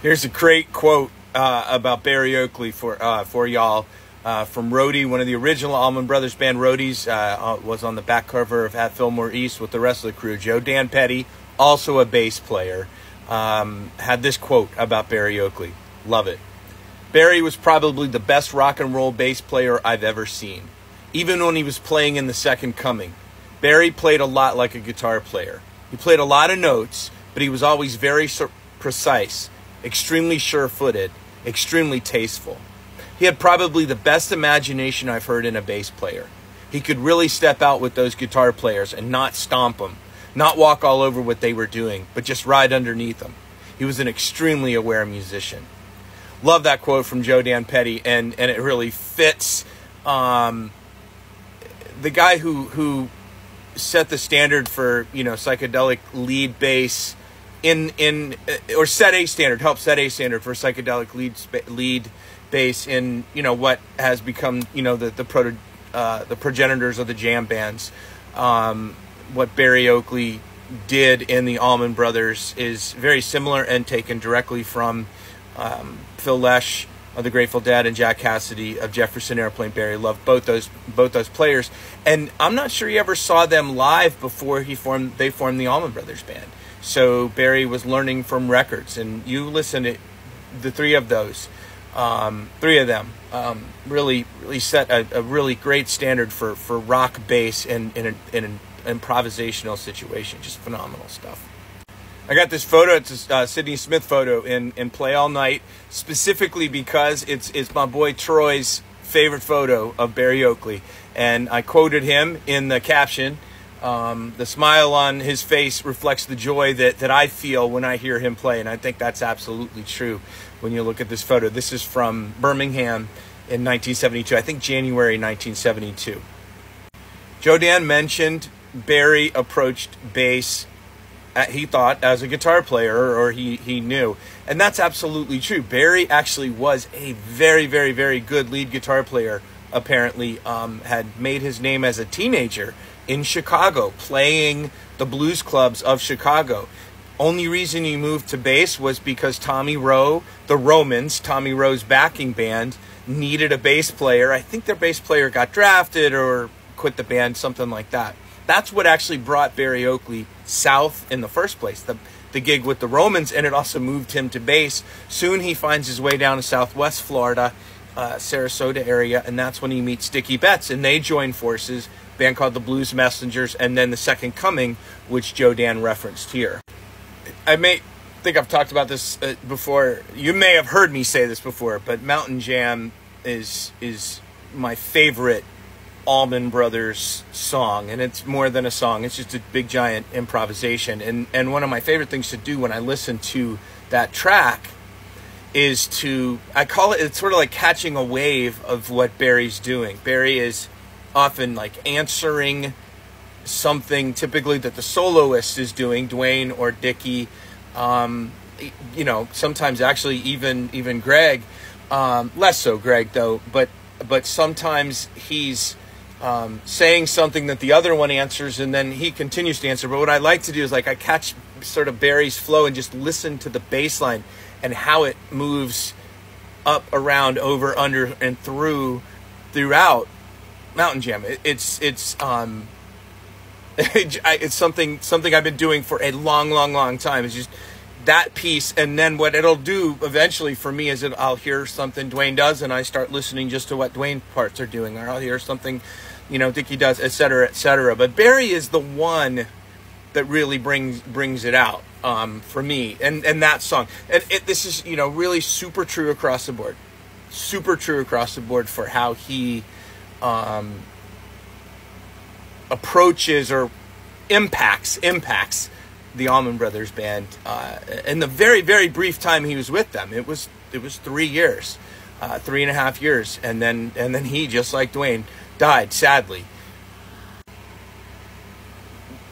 Here's a great quote about Berry Oakley for y'all from Roadie, one of the original Allman Brothers Band roadies, was on the back cover of At Fillmore East with the rest of the crew. Dan Petty, also a bass player, had this quote about Berry Oakley. Love it. Berry was probably the best rock and roll bass player I've ever seen. Even when he was playing in the Second Coming, Berry played a lot like a guitar player. He played a lot of notes, but he was always very precise, extremely sure-footed, extremely tasteful. He had probably the best imagination I've heard in a bass player. He could really step out with those guitar players and not stomp them, not walk all over what they were doing, but just ride underneath them. He was an extremely aware musician. Love that quote from Dan Petty, and it really fits the guy who set the standard for, psychedelic lead bass or set a standard, helped set a standard for psychedelic lead bass in, what has become, the progenitors of the jam bands. What Berry Oakley did in the Allman Brothers is very similar and taken directly from Phil Lesh of the Grateful Dead and Jack Cassidy of Jefferson Airplane. Berry loved both those players, and I'm not sure he ever saw them live before they formed the Allman Brothers Band. So Berry was learning from records, and you listen to the three of them really set a really great standard for rock bass in an improvisational situation. Just phenomenal stuff. I got this photo. It's a Sidney Smith photo in Play All Night, specifically because it's my boy Troy's favorite photo of Berry Oakley, and I quoted him in the caption. The smile on his face reflects the joy that I feel when I hear him play, and I think that's absolutely true when you look at this photo. This is from Birmingham in 1972, I think January 1972. Dan mentioned Berry approached bass, he thought, as a guitar player, or he knew, and that's absolutely true. Berry actually was a very, very, very good lead guitar player. Apparently, had made his name as a teenager in Chicago, playing the blues clubs of Chicago. Only reason he moved to bass was because Tommy Rowe, the Romans, Tommy Rowe's backing band, needed a bass player. I think their bass player got drafted or quit the band, something like that. That's what actually brought Berry Oakley south in the first place, the gig with the Romans, and it also moved him to bass. Soon he finds his way down to Southwest Florida, Sarasota area, and that's when he meets Dickie Betts, and they join forces, a band called the Blues Messengers, and then the Second Coming, which Dan referenced here. I think I've talked about this before. You may have heard me say this before, but Mountain Jam is my favorite Allman Brothers song, and it's more than a song. It's just a big giant improvisation, and one of my favorite things to do when I listen to that track is it's sort of like catching a wave of what Berry's doing. Berry is often like answering something typically that the soloist is doing, Duane or Dickie, sometimes actually even Greg, less so Greg though, but sometimes he's saying something that the other one answers, and then he continues to answer. But what I like to do is I catch sort of Berry's flow and just listen to the bass line and how it moves up, around, over, under, and throughout Mountain Jam. It's something I've been doing for a long time. It's just that piece, and then what it'll do eventually for me is I'll hear something Duane does, and I start listening just to what Duane parts are doing, or I'll hear something, Dickie does, etc., etc. But Berry is the one that really brings it out for me, and that song. And this is really super true across the board, for how he approaches or impacts the Allman Brothers Band in the very, very brief time he was with them. It was 3 years, 3.5 years, and then he, just like Duane, died sadly.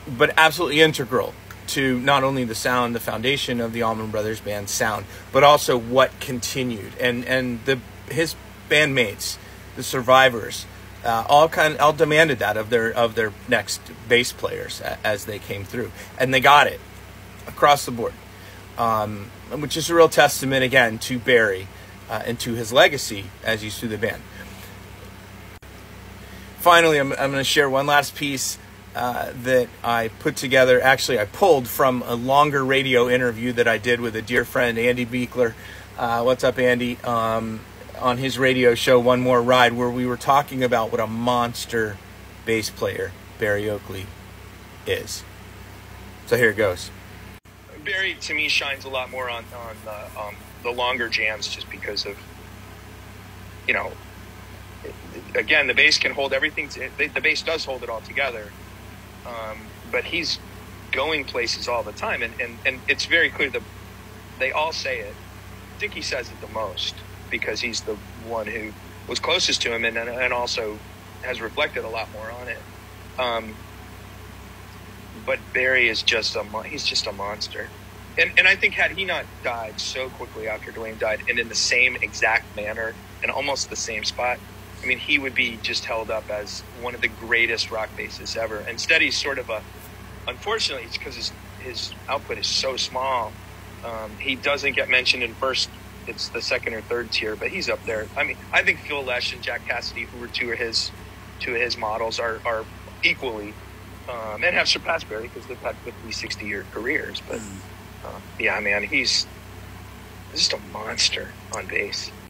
But absolutely integral to not only the sound, the foundation of the Allman Brothers Band sound, but also what continued, and his bandmates, the survivors, all demanded that of their next bass players as they came through, and they got it across the board. which is a real testament, again, to Berry and to his legacy as he's through the band. Finally, I'm going to share one last piece that I put together. Actually, I pulled from a longer radio interview that I did with a dear friend, Andy Beekler. What's up, Andy? On his radio show, One More Ride, where we were talking about what a monster bass player Berry Oakley is. So here it goes. Berry, to me, shines a lot more on the longer jams, just because of, you know, again, the bass can hold everything. The bass does hold it all together, but he's going places all the time, and it's very clear that they all say it. Dickie says it the most because he's the one who was closest to him, and also has reflected a lot more on it. But Berry is he's just a monster. And I think had he not died so quickly after Duane died, and in the same exact manner and almost the same spot, I mean, he would be just held up as one of the greatest rock bassists ever. Instead, he's sort of unfortunately, it's because his output is so small. He doesn't get mentioned in first. It's the second or third tier, but he's up there. I mean, I think Phil Lesh and Jack Cassidy, who were two of his models, are equally and have surpassed Berry because they've had 50, 60-year careers. But yeah, man, he's just a monster on bass.